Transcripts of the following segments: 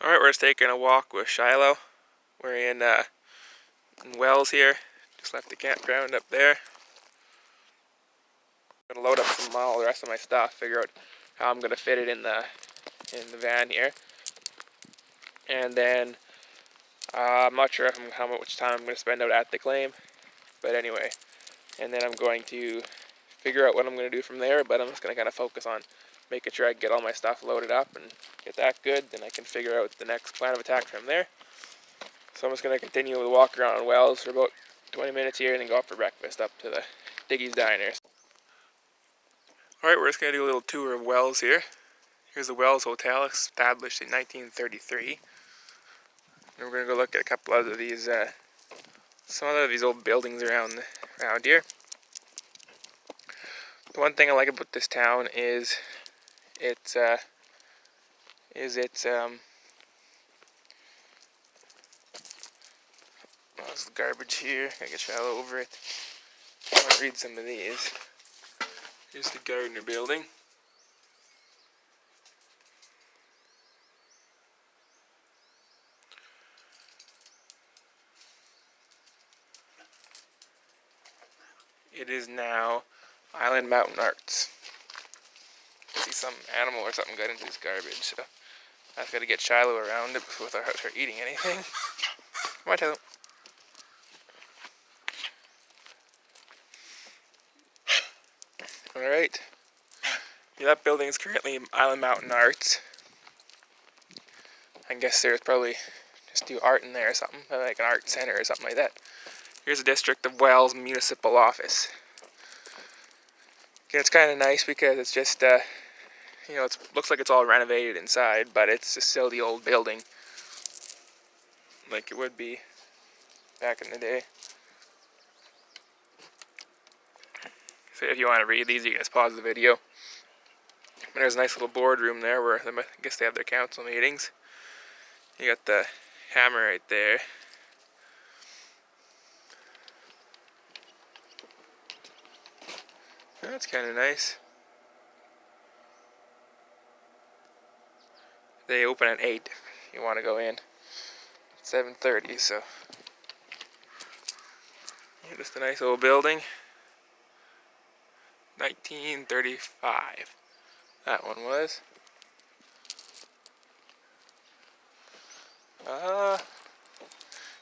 Alright, we're just taking a walk with Shiloh. We're in Wells here. Just left the campground up there. I'm gonna load up all the rest of my stuff, figure out how I'm gonna fit it in the van here. And then I'm not sure how much time I'm gonna spend out at the claim, but anyway. And then I'm going to figure out what I'm gonna do from there, but I'm just gonna kind of focus on making sure I get all my stuff loaded up and get that good, then I can figure out the next plan of attack from there. So I'm just going to continue the walk around Wells for about 20 minutes here and then go up for breakfast up to the Diggy's Diner. Alright, we're just going to do a little tour of Wells here. Here's the Wells Hotel, established in 1933. And we're going to go look at a couple of these, some of these old buildings around here. The one thing I like about this town is its there's garbage here. I get shallow over it. I want to read some of these. Here's the Gardner Building. It is now Island Mountain Arts. I see some animal or something got into this garbage, so I've got to get Shiloh around it without her eating anything. Come on, Shiloh. Alright. Yeah, that building is currently Island Mountain Arts. I guess there's probably just do art in there or something, like an art center or something like that. Here's the District of Wells Municipal Office. Okay, it's kind of nice because it's just, it looks like it's all renovated inside, but it's just still the old building, like it would be back in the day. So if you want to read these, you can just pause the video. And there's a nice little boardroom there where I guess they have their council meetings. You got the hammer right there. That's kind of nice. They open at 8 if you want to go in. It's 7:30, so yeah, just a nice old building. 1935. That one was.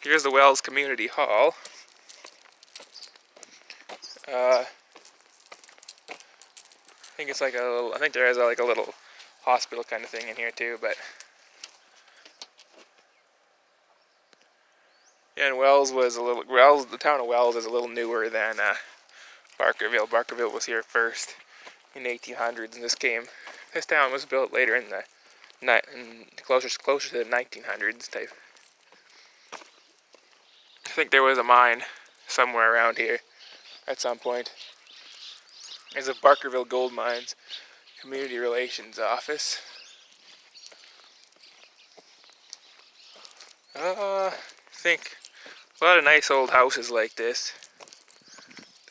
Here's the Wells Community Hall. I think it's like a little. I think there is like a little hospital kind of thing in here too, but yeah. And the town of Wells is a little newer than Barkerville. Barkerville was here first in the 1800s, and this town was built later in closer to the 1900s type. I think there was a mine somewhere around here at some point. There's a Barkerville Gold Mines Community Relations Office. I think a lot of nice old houses like this.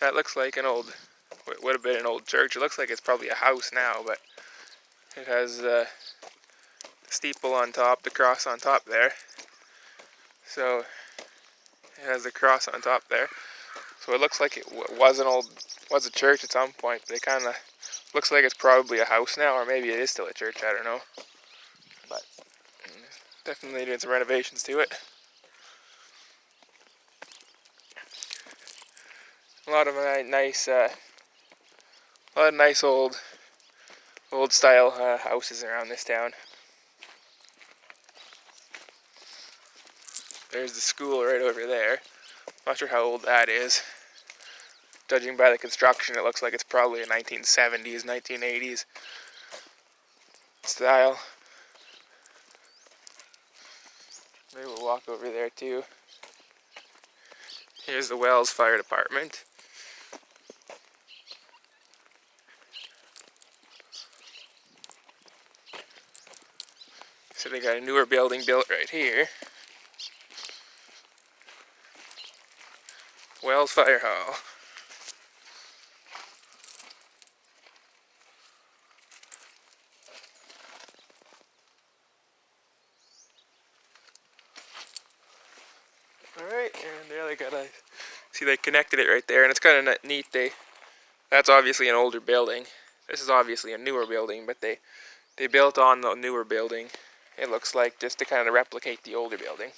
That looks like would have been an old church. It looks like it's probably a house now, but it has the steeple on top, the cross on top there. So it has the cross on top there. So it looks like it was a church at some point, but it kind of looks like it's probably a house now, or maybe it is still a church, I don't know. But definitely doing some renovations to it. A lot of nice old style houses around this town. There's the school right over there. Not sure how old that is. Judging by the construction, it looks like it's probably a 1970s, 1980s style. Maybe we'll walk over there too. Here's the Wells Fire Department. So they got a newer building built right here. Wells Fire Hall. Alright, and yeah, they connected it right there, and it's kind of neat. That's obviously an older building. This is obviously a newer building, but they built on the newer building, it looks like, just to kind of replicate the older building.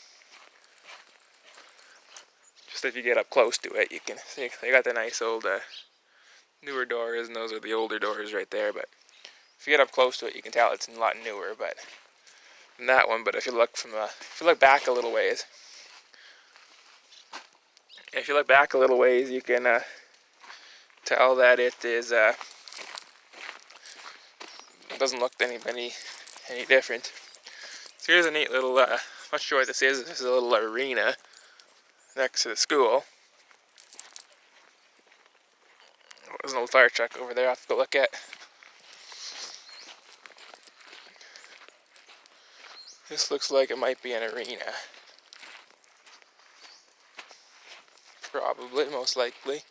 Just if you get up close to it, you can see they got the nice old newer doors, and those are the older doors right there. But if you get up close to it, you can tell it's a lot newer. But than that one. But if you look back a little ways, you can tell that it is. It doesn't look any different. So here's a neat little. Not sure what this is. This is a little arena next to the school. There's an old fire truck over there I have to go look at. This looks like it might be an arena. Probably, most likely.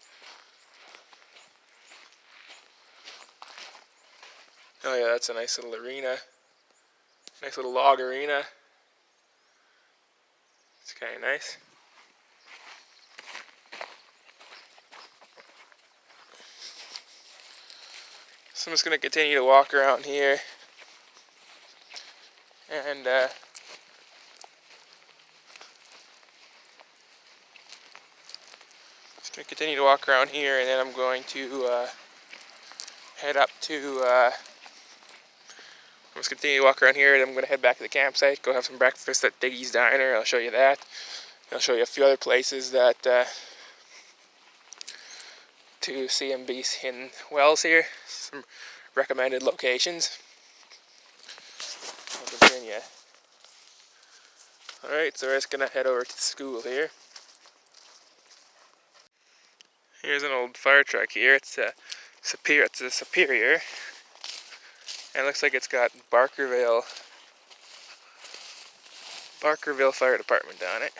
Oh yeah, that's a nice little arena. Nice little log arena. It's kind of nice. So I'm just going to continue to walk around here. And just going to continue to walk around here, and then I'm going to head up to I'm just continue to walk around here, and I'm going to head back to the campsite, go have some breakfast at Diggy's Diner. I'll show you that. I'll show you a few other places that to see and be in Wells here. Some recommended locations. I'll continue. Alright, so we're just going to head over to the school here. Here's an old fire truck here. It's a Superior. And it looks like it's got Barkerville Fire Department on it.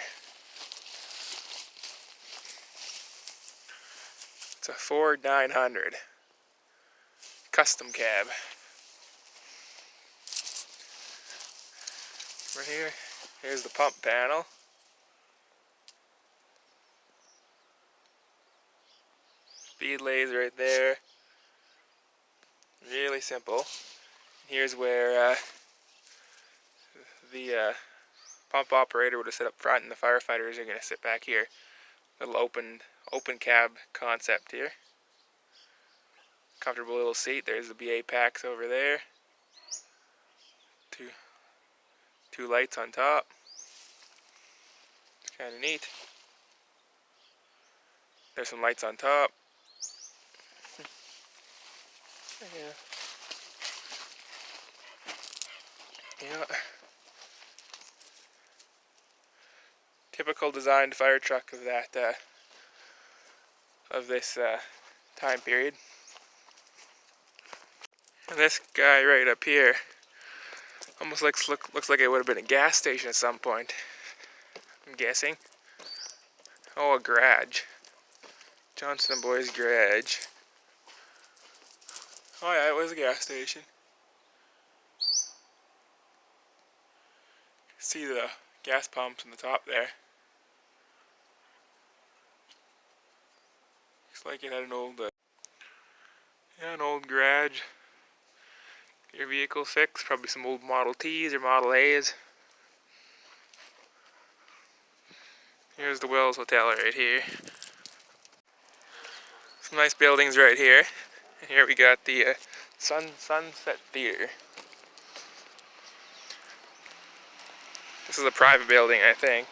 It's a Ford 900 custom cab. Right here, here's the pump panel. Speed lays right there. Really simple. Here's where the pump operator would have sit up front, and the firefighters are going to sit back here. Little open cab concept here. Comfortable little seat. There's the BA packs over there. Two lights on top. It's kind of neat. There's some lights on top. Yeah. Typical designed fire truck of that of this time period. And this guy right up here almost looks like it would have been a gas station at some point. I'm guessing. Oh, a garage. Johnson & Boys garage. Oh yeah, it was a gas station. See the gas pumps on the top there. Looks like it had an old garage. Get your vehicle fixed, probably some old Model Ts or Model As. Here's the Wells Hotel right here. Some nice buildings right here. And here we got the Sunset Theater. This is a private building, I think.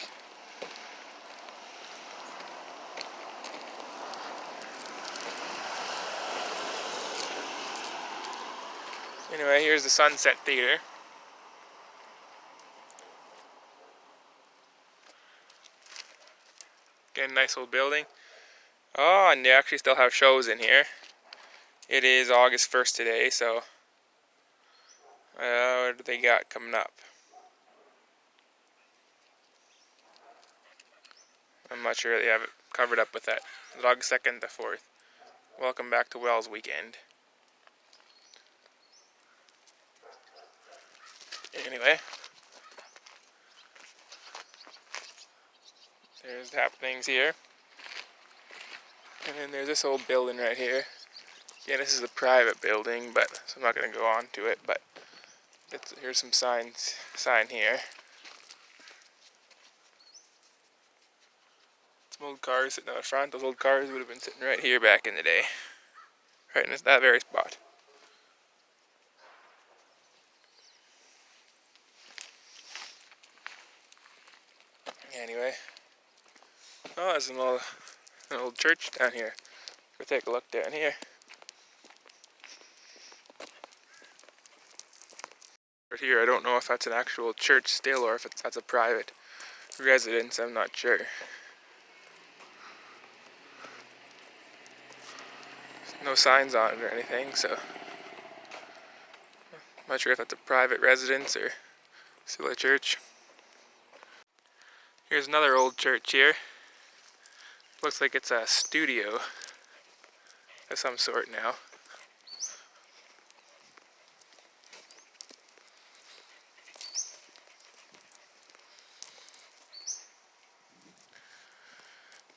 Anyway, here's the Sunset Theater. Again, nice old building. Oh, and they actually still have shows in here. It is August 1st today, so what do they got coming up? I'm not sure they have it covered up with that. It's August 2nd to 4th. Welcome back to Wells weekend. Anyway, There's the happenings here. And then there's this old building right here. Yeah, this is a private building, so I'm not going to go on to it, but here's some sign here. Some old cars sitting out front. Those old cars would have been sitting right here back in the day. Right in that very spot. Anyway. Oh, there's an old church down here. We'll take a look down here. Right here, I don't know if that's an actual church still or if that's a private residence. I'm not sure. There's no signs on it or anything, so I'm not sure if that's a private residence or still a church. Here's another old church here. Looks like it's a studio of some sort now.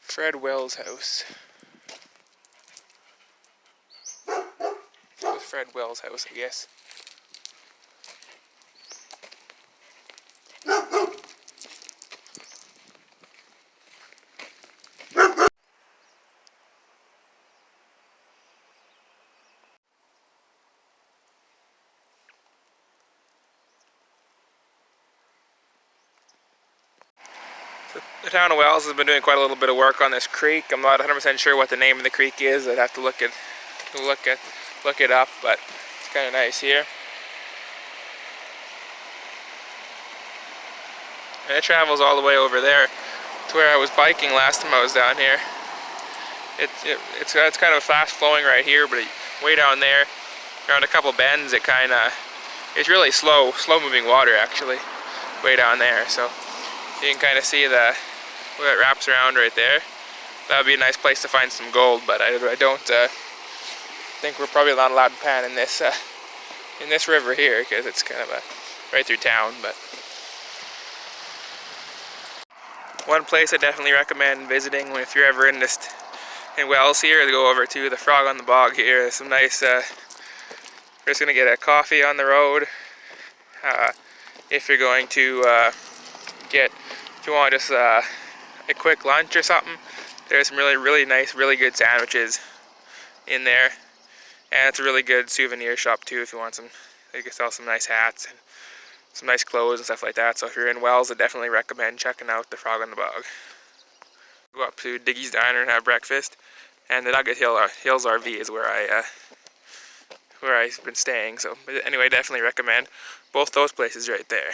Fred Wells' house. It was Fred Wells' house, I guess. The town of Wells has been doing quite a little bit of work on this creek. I'm not 100% sure what the name of the creek is. I'd have to look it up, but it's kind of nice here. And it travels all the way over there to where I was biking last time I was down here. It's kind of fast flowing right here, but way down there, around a couple bends, it's really slow moving water actually, way down there. So you can kind of see where it wraps around right there. That would be a nice place to find some gold, but I don't think we're probably not allowed to pan in this river here because it's kind of right through town. But one place I definitely recommend visiting if you're ever in Wells here, to go over to the Frog on the Bog here. There's some nice. We're just gonna get a coffee on the road. If you're going to if you want just a quick lunch or something, there's some really nice, really good sandwiches in there, and it's a really good souvenir shop too. If you want some, they can sell some nice hats and some nice clothes and stuff like that. So if you're in Wells, I definitely recommend checking out the Frog on the Bog. Go up to Diggy's Diner and have breakfast, and the Nugget Hills RV is where I've been staying. So, but anyway, definitely recommend both those places right there.